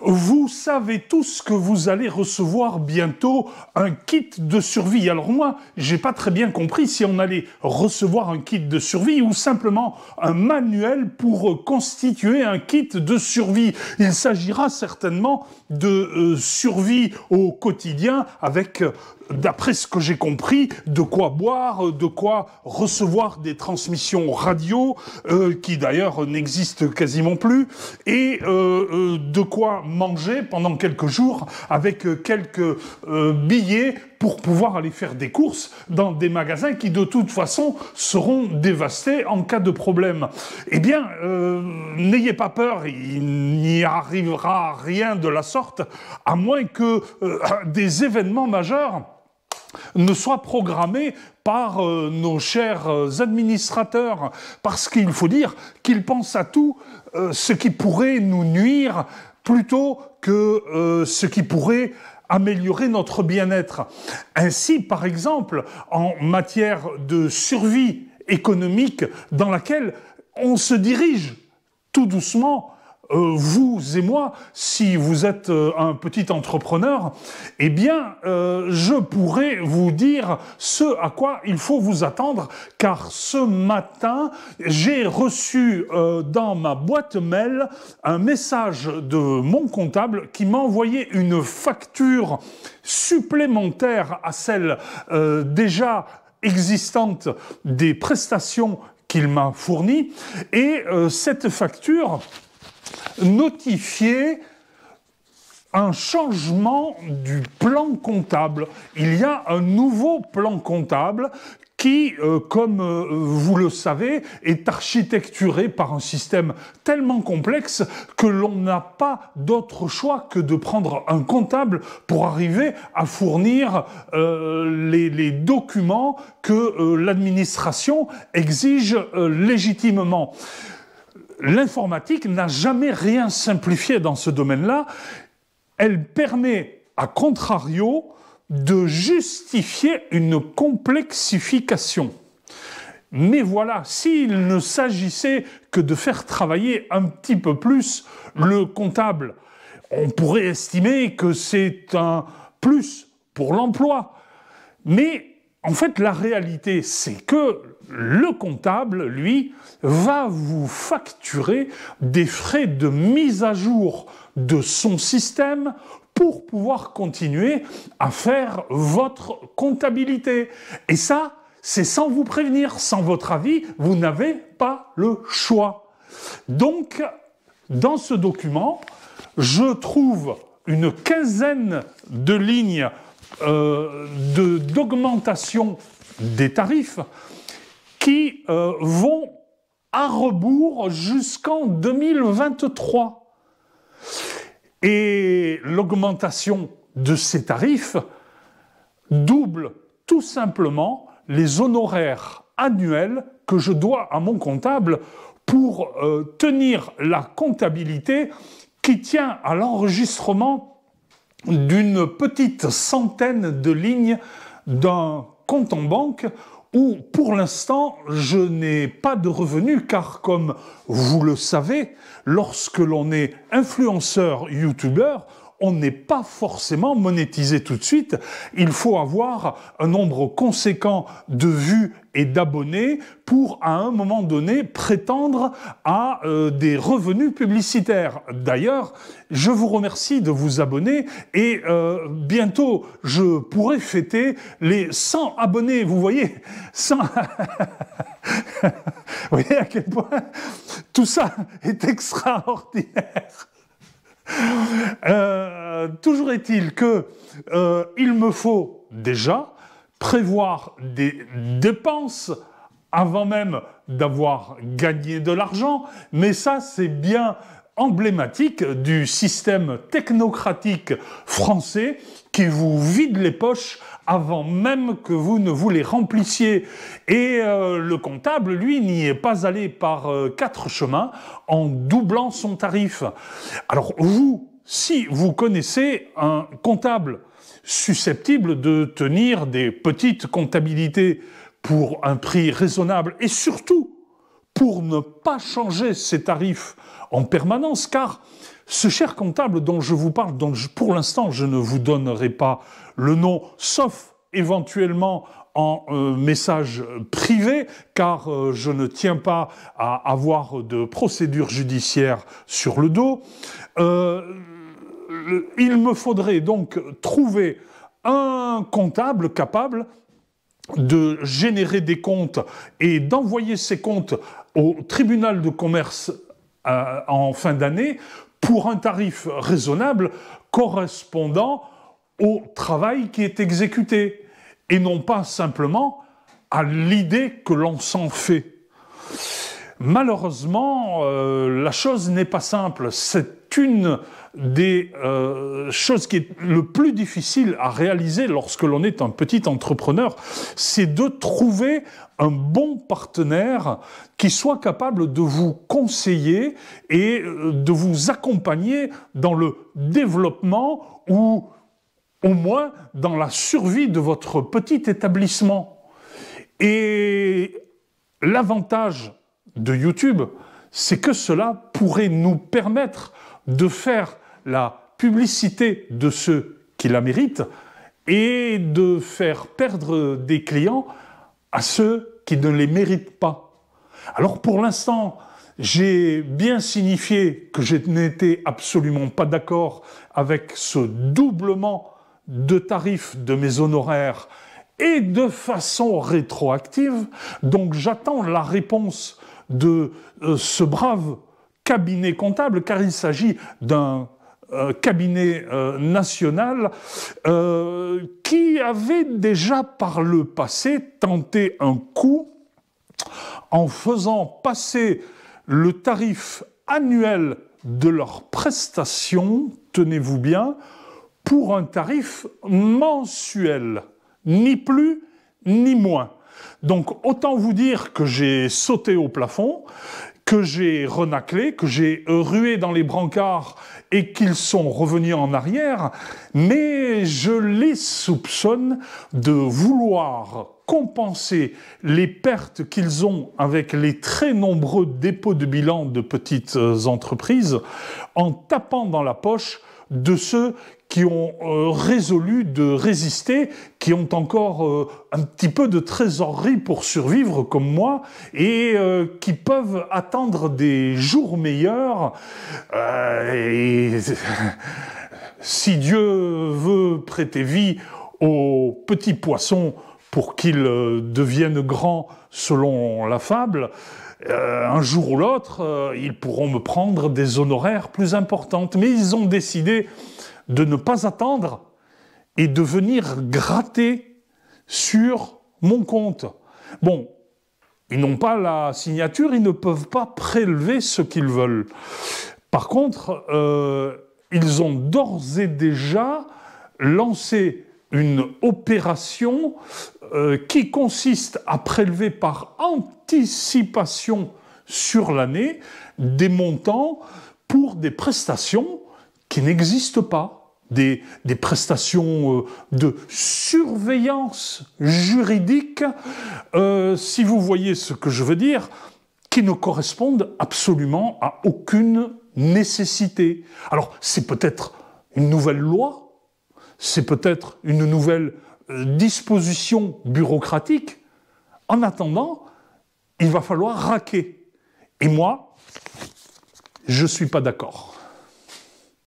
Vous savez tous que vous allez recevoir bientôt un kit de survie. Alors moi, j'ai pas très bien compris si on allait recevoir un kit de survie ou simplement un manuel pour constituer un kit de survie. Il s'agira certainement de survie au quotidien avec, d'après ce que j'ai compris, de quoi boire, de quoi recevoir des transmissions radio, qui d'ailleurs n'existent quasiment plus, et de quoi manger pendant quelques jours avec quelques billets pour pouvoir aller faire des courses dans des magasins qui de toute façon seront dévastés en cas de problème. Eh bien, n'ayez pas peur, il n'y arrivera rien de la sorte, à moins que des événements majeurs ne soient programmés par nos chers administrateurs, parce qu'il faut dire qu'ils pensent à tout ce qui pourrait nous nuire plutôt que ce qui pourrait améliorer notre bien-être. Ainsi, par exemple, en matière de survie économique dans laquelle on se dirige tout doucement, vous et moi, si vous êtes un petit entrepreneur, eh bien, je pourrais vous dire ce à quoi il faut vous attendre, car ce matin, j'ai reçu dans ma boîte mail un message de mon comptable qui m'a envoyé une facture supplémentaire à celle déjà existante des prestations qu'il m'a fournies, et cette facture notifier un changement du plan comptable. Il y a un nouveau plan comptable qui, comme vous le savez, est architecturé par un système tellement complexe que l'on n'a pas d'autre choix que de prendre un comptable pour arriver à fournir les documents que l'administration exige légitimement. L'informatique n'a jamais rien simplifié dans ce domaine-là. Elle permet, à contrario, de justifier une complexification. Mais voilà, s'il ne s'agissait que de faire travailler un petit peu plus le comptable, on pourrait estimer que c'est un plus pour l'emploi. Mais en fait, la réalité, c'est que le comptable, lui, va vous facturer des frais de mise à jour de son système pour pouvoir continuer à faire votre comptabilité. Et ça, c'est sans vous prévenir, sans votre avis, vous n'avez pas le choix. Donc, dans ce document, je trouve une quinzaine de lignes d'augmentation des tarifs qui vont à rebours jusqu'en 2023. Et l'augmentation de ces tarifs double tout simplement les honoraires annuels que je dois à mon comptable pour tenir la comptabilité qui tient à l'enregistrement d'une petite centaine de lignes d'un compte en banque où, pour l'instant, je n'ai pas de revenus, car comme vous le savez, lorsque l'on est influenceur, youtubeur, on n'est pas forcément monétisé tout de suite. Il faut avoir un nombre conséquent de vues et d'abonnés pour, à un moment donné, prétendre à des revenus publicitaires. D'ailleurs, je vous remercie de vous abonner et bientôt, je pourrai fêter les 100 abonnés. Vous voyez, 100... Vous voyez à quel point tout ça est extraordinaire. Toujours est-il que il me faut déjà prévoir des dépenses avant même d'avoir gagné de l'argent, mais ça c'est bien emblématique du système technocratique français qui vous vide les poches avant même que vous ne vous les remplissiez. Et le comptable, lui, n'y est pas allé par 4 chemins en doublant son tarif. Alors vous, si vous connaissez un comptable susceptible de tenir des petites comptabilités pour un prix raisonnable et surtout pour ne pas changer ces tarifs en permanence, car ce cher comptable dont je vous parle, dont pour l'instant je ne vous donnerai pas le nom, sauf éventuellement en message privé, car je ne tiens pas à avoir de procédure judiciaire sur le dos. Il me faudrait donc trouver un comptable capable de générer des comptes et d'envoyer ces comptes au tribunal de commerce en fin d'année pour un tarif raisonnable correspondant au travail qui est exécuté et non pas simplement à l'idée que l'on s'en fait. Malheureusement, la chose n'est pas simple. C'est une des choses qui est le plus difficile à réaliser lorsque l'on est un petit entrepreneur, c'est de trouver un bon partenaire qui soit capable de vous conseiller et de vous accompagner dans le développement ou au moins dans la survie de votre petit établissement. Et l'avantage de YouTube, c'est que cela pourrait nous permettre de faire la publicité de ceux qui la méritent et de faire perdre des clients à ceux qui ne les méritent pas. Alors pour l'instant, j'ai bien signifié que je n'étais absolument pas d'accord avec ce doublement de tarifs de mes honoraires et de façon rétroactive. Donc j'attends la réponse de ce brave cabinet comptable, car il s'agit d'un cabinet national qui avait déjà par le passé tenté un coup en faisant passer le tarif annuel de leurs prestations, tenez-vous bien, pour un tarif mensuel, ni plus ni moins. Donc autant vous dire que j'ai sauté au plafond, que j'ai renaclé, que j'ai rué dans les brancards et qu'ils sont revenus en arrière, mais je les soupçonne de vouloir compenser les pertes qu'ils ont avec les très nombreux dépôts de bilan de petites entreprises en tapant dans la poche de ceux qui ont résolu de résister, qui ont encore un petit peu de trésorerie pour survivre comme moi et qui peuvent attendre des jours meilleurs. Et si Dieu veut prêter vie aux petits poissons pour qu'ils deviennent grands selon la fable, un jour ou l'autre, ils pourront me prendre des honoraires plus importantes. Mais ils ont décidé de ne pas attendre et de venir gratter sur mon compte. Bon, ils n'ont pas la signature, ils ne peuvent pas prélever ce qu'ils veulent. Par contre, ils ont d'ores et déjà lancé une opération qui consiste à prélever par anticipation sur l'année des montants pour des prestations qui n'existent pas. Des prestations de surveillance juridique, si vous voyez ce que je veux dire, qui ne correspondent absolument à aucune nécessité. Alors, c'est peut-être une nouvelle loi, c'est peut-être une nouvelle disposition bureaucratique. En attendant, il va falloir raquer. Et moi, je ne suis pas d'accord.